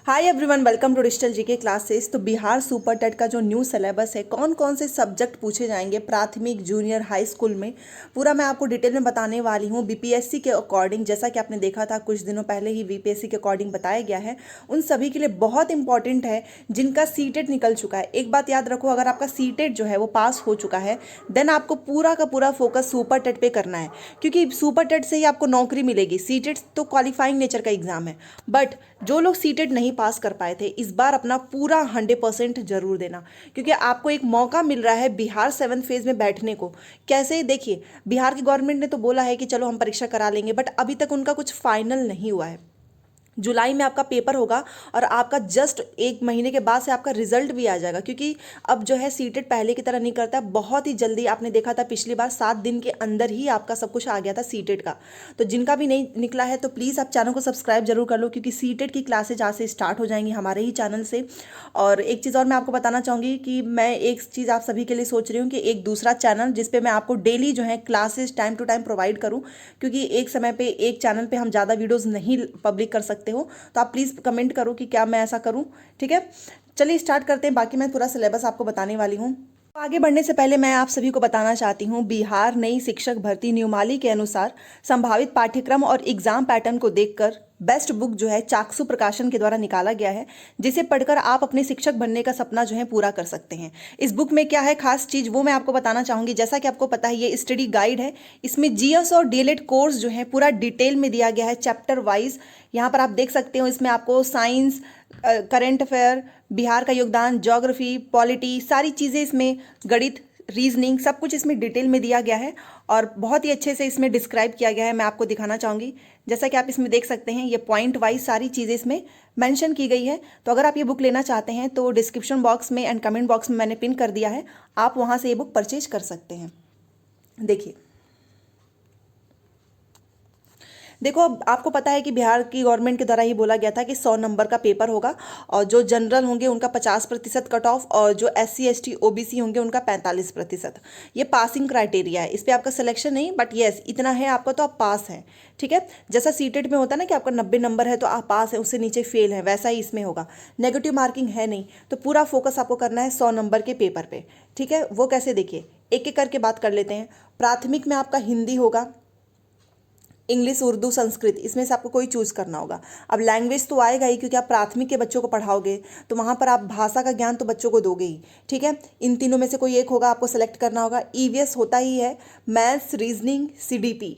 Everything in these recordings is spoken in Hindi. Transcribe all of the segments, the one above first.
Hi everyone, welcome to digital GK classes. तो बिहार सुपर टेट का जो न्यू सिलेबस है, कौन कौन से सब्जेक्ट पूछे जाएंगे प्राथमिक, जूनियर, हाई स्कूल में, पूरा मैं आपको डिटेल में बताने वाली हूँ। बीपीएससी के अकॉर्डिंग, जैसा कि आपने देखा था कुछ दिनों पहले ही बीपीएससी के अकॉर्डिंग बताया गया है, उन सभी के लिए बहुत इंपॉर्टेंट है जिनका सीटेट निकल चुका है। एक बात याद रखो, अगर आपका सीटेट जो है वो पास हो चुका है, देन आपको पूरा का पूरा फोकस सुपर टेट पे करना है, क्योंकि सुपर टेट से ही आपको नौकरी मिलेगी। सीटेट तो क्वालिफाइंग नेचर का एग्जाम है, बट जो लोग सीटेट नहीं पास कर पाए थे, इस बार अपना पूरा 100% जरूर देना, क्योंकि आपको एक मौका मिल रहा है बिहार 7th फेज में बैठने को। कैसे, देखिए, बिहार की गवर्नमेंट ने तो बोला है कि चलो हम परीक्षा करा लेंगे, बट अभी तक उनका कुछ फाइनल नहीं हुआ है। जुलाई में आपका पेपर होगा और आपका जस्ट एक महीने के बाद से आपका रिजल्ट भी आ जाएगा, क्योंकि अब जो है सीटेट पहले की तरह नहीं करता, बहुत ही जल्दी। आपने देखा था पिछली बार 7 दिन के अंदर ही आपका सब कुछ आ गया था सीटेट का। तो जिनका भी नहीं निकला है तो प्लीज़ आप चैनल को सब्सक्राइब जरूर कर लो, क्योंकि सीटेट की क्लासेज आज से स्टार्ट हो जाएंगी हमारे ही चैनल से। और एक चीज़ और मैं आपको बताना चाहूँगी कि मैं एक चीज़ आप सभी के लिए सोच रही हूँ कि एक दूसरा चैनल जिसपे मैं आपको डेली जो है classes time to time provide करूँ, क्योंकि एक समय पे एक चैनल पे हम ज़्यादा वीडियोज़ नहीं पब्लिक कर सकते हो। तो आप प्लीज़ कमेंट करो कि क्या मैं ऐसा करूं, ठीक है। चलिए स्टार्ट करते हैं, बाकी मैं पूरा सिलेबस आपको बताने वाली हूँ। तो आगे बढ़ने से पहले मैं आप सभी को बताना चाहती हूँ, बिहार नई शिक्षक भर्ती नियमावली के अनुसार संभावित पाठ्यक्रम और एग्जाम पैटर्न को देखकर बेस्ट बुक जो है चाक्षु प्रकाशन के द्वारा निकाला गया है, जिसे पढ़कर आप अपने शिक्षक बनने का सपना जो है पूरा कर सकते हैं। इस बुक में क्या है खास चीज़, वो मैं आपको बताना चाहूँगी। जैसा कि आपको पता है, ये स्टडी गाइड है। इसमें जीएस और डीएलएड कोर्स जो है पूरा डिटेल में दिया गया है, चैप्टर वाइज। यहाँ पर आप देख सकते हो, इसमें आपको साइंस, करंट अफेयर, बिहार का योगदान, ज्योग्राफी, पॉलिटी, सारी चीज़ें इसमें, गणित, रीजनिंग, सब कुछ इसमें डिटेल में दिया गया है और बहुत ही अच्छे से इसमें डिस्क्राइब किया गया है। मैं आपको दिखाना चाहूँगी, जैसा कि आप इसमें देख सकते हैं, ये पॉइंट वाइज सारी चीज़ें इसमें मेंशन की गई है। तो अगर आप ये बुक लेना चाहते हैं तो डिस्क्रिप्शन बॉक्स में एंड कमेंट बॉक्स में मैंने पिन कर दिया है, आप वहाँ से ये बुक परचेज कर सकते हैं। देखिए, देखो, अब आपको पता है कि बिहार की गवर्नमेंट के द्वारा ही बोला गया था कि 100 नंबर का पेपर होगा और जो जनरल होंगे उनका 50% कट ऑफ, और जो SC ST OBC होंगे उनका 45%। ये पासिंग क्राइटेरिया है, इस पर आपका सिलेक्शन नहीं, बट येस इतना है आपका तो आप पास हैं, ठीक है। जैसा सीटेट में होता है ना कि आपका 90 नंबर है तो आप पास है, उससे नीचे फेल है, वैसा ही इसमें होगा। नेगेटिव मार्किंग है नहीं, तो पूरा फोकस आपको करना है 100 नंबर के पेपर पे, ठीक है। वो कैसे, देखिए एक एक करके बात कर लेते हैं। प्राथमिक में आपका हिंदी होगा, इंग्लिश, उर्दू, संस्कृत, इसमें से आपको कोई चूज़ करना होगा। अब लैंग्वेज तो आएगा ही, क्योंकि आप प्राथमिक के बच्चों को पढ़ाओगे तो वहाँ पर आप भाषा का ज्ञान तो बच्चों को दोगे ही, ठीक है। इन तीनों में से कोई एक होगा, आपको सेलेक्ट करना होगा। ईवीएस होता ही है, मैथ्स, रीजनिंग, सीडीपी,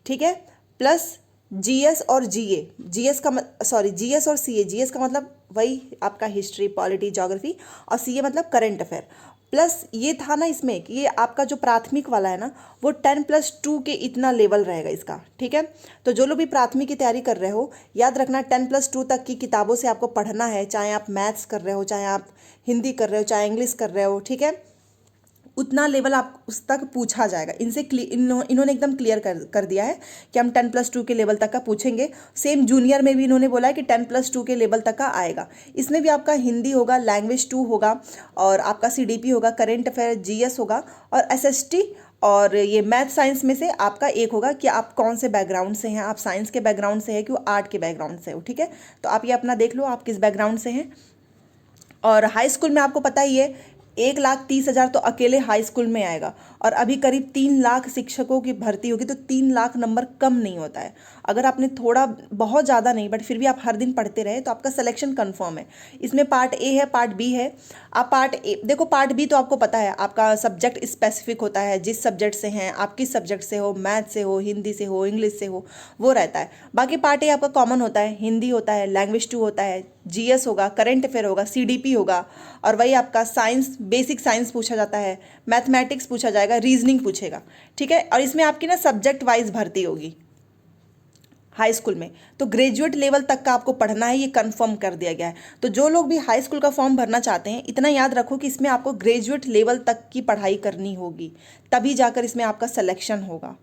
ठीक है, प्लस जीएस और जीए। जीएस का सॉरी, जीएस और सीए। जीएस का मतलब वही आपका हिस्ट्री, पॉलिटी, ज्योग्राफी, और सीए मतलब करंट अफेयर। प्लस ये था ना इसमें कि ये आपका जो प्राथमिक वाला है ना, वो 10+2 के इतना लेवल रहेगा इसका, ठीक है। तो जो लोग भी प्राथमिक की तैयारी कर रहे हो, याद रखना 10+2 तक की किताबों से आपको पढ़ना है, चाहे आप मैथ्स कर रहे हो, चाहे आप हिंदी कर रहे हो, चाहे इंग्लिश कर रहे हो, ठीक है। उतना लेवल आप उस तक पूछा जाएगा। इनसे इन्होंने एकदम क्लियर कर दिया है कि हम 10+2 के लेवल तक का पूछेंगे। सेम जूनियर में भी इन्होंने बोला है कि 10+2 के लेवल तक का आएगा। इसमें भी आपका हिंदी होगा, लैंग्वेज 2 होगा, और आपका सीडीपी होगा, करंट अफेयर, जीएस होगा, और एसएसटी, और ये मैथ साइंस में से आपका एक होगा कि आप कौन से बैकग्राउंड से हैं, आप साइंस के बैकग्राउंड से हैं कि आर्ट के बैकग्राउंड से हो, ठीक है। तो आप ये अपना देख लो आप किस बैकग्राउंड से हैं। और हाई स्कूल में आपको पता ही है, 1,30,000 तो अकेले हाई स्कूल में आएगा, और अभी करीब 3 लाख शिक्षकों की भर्ती होगी, तो 3 लाख नंबर कम नहीं होता है। अगर आपने थोड़ा, बहुत ज़्यादा नहीं, बट फिर भी आप हर दिन पढ़ते रहे तो आपका सिलेक्शन कंफर्म है। इसमें पार्ट ए है, पार्ट बी है। आप पार्ट ए देखो, पार्ट बी तो आपको पता है आपका सब्जेक्ट स्पेसिफिक होता है, जिस सब्जेक्ट से हैं आप, किस सब्जेक्ट से हो, मैथ से हो, हिंदी से हो, इंग्लिश से हो, वो रहता है। बाकी पार्ट ए आपका कॉमन होता है, हिंदी होता है, लैंग्वेज 2 होता है, जीएस होगा, करंट अफेयर होगा, सीडीपी होगा, और वही आपका साइंस, बेसिक साइंस पूछा जाता है, मैथमेटिक्स पूछा जाएगा, रीजनिंग पूछेगा, ठीक है। और इसमें आपकी ना सब्जेक्ट वाइज भर्ती होगी हाई स्कूल में। तो ग्रेजुएट लेवल तक का आपको पढ़ना है, ये कंफर्म कर दिया गया है। तो जो लोग भी हाई स्कूल का फॉर्म भरना चाहते हैं, इतना याद रखो कि इसमें आपको ग्रेजुएट लेवल तक की पढ़ाई करनी होगी, तभी जाकर इसमें आपका सिलेक्शन होगा,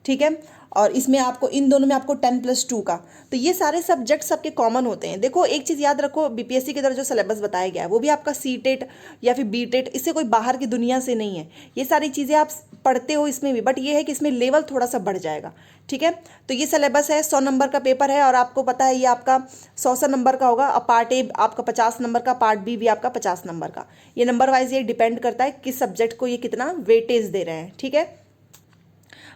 ठीक है। और इसमें आपको, इन दोनों में आपको 10+2 का, तो ये सारे सब्जेक्ट सबके कॉमन होते हैं। देखो एक चीज़ याद रखो, बीपीएससी की तरफ जो सिलेबस बताया गया है वो भी आपका सीटेट या फिर बीटेट, इससे कोई बाहर की दुनिया से नहीं है। ये सारी चीज़ें आप पढ़ते हो इसमें भी, बट ये है कि इसमें लेवल थोड़ा सा बढ़ जाएगा। ठीक है, तो ये सिलेबस है, 100 नंबर का पेपर है और आपको पता है ये आपका 100 नंबर का होगा। और पार्ट ए आपका 50 नंबर का, पार्ट बी भी आपका 50 नंबर का। ये नंबर वाइज ये डिपेंड करता है किस सब्जेक्ट को ये कितना वेटेज दे रहे हैं। ठीक है,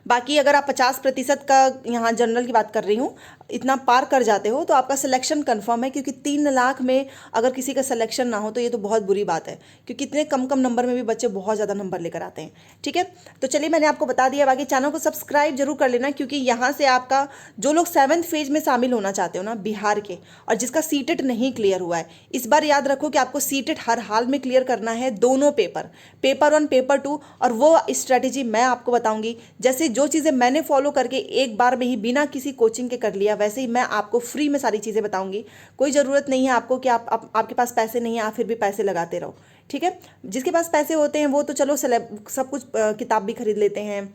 बाकी अगर आप 50% का, यहाँ जनरल की बात कर रही हूँ, इतना पार कर जाते हो तो आपका सिलेक्शन कंफर्म है, क्योंकि 3 लाख में अगर किसी का सिलेक्शन ना हो तो ये तो बहुत बुरी बात है, क्योंकि इतने कम कम नंबर में भी बच्चे बहुत ज़्यादा नंबर लेकर आते हैं। ठीक है, तो चलिए मैंने आपको बता दिया। बाकी चैनल को सब्सक्राइब जरूर कर लेना, क्योंकि यहाँ से आपका जो लोग 7th फेज में शामिल होना चाहते हो ना बिहार के, और जिसका सीटेट नहीं क्लियर हुआ है, इस बार याद रखो कि आपको सीटेट हर हाल में क्लियर करना है, दोनों पेपर, पेपर 1 पेपर 2। और वो स्ट्रैटेजी मैं आपको बताऊंगी, जैसे जो चीज़ें मैंने फॉलो करके एक बार में ही बिना किसी कोचिंग के कर लिया, वैसे ही मैं आपको फ्री में सारी चीज़ें बताऊंगी। कोई ज़रूरत नहीं है आपको कि आपके पास पैसे नहीं है, आप फिर भी पैसे लगाते रहो। ठीक है, जिसके पास पैसे होते हैं वो तो चलो सब कुछ किताब भी खरीद लेते हैं,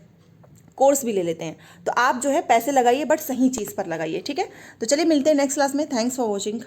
कोर्स भी ले लेते हैं। तो आप जो है पैसे लगाइए, बट सही चीज़ पर लगाइए। ठीक है, तो चलिए मिलते हैं नेक्स्ट क्लास में। Thanks for watching.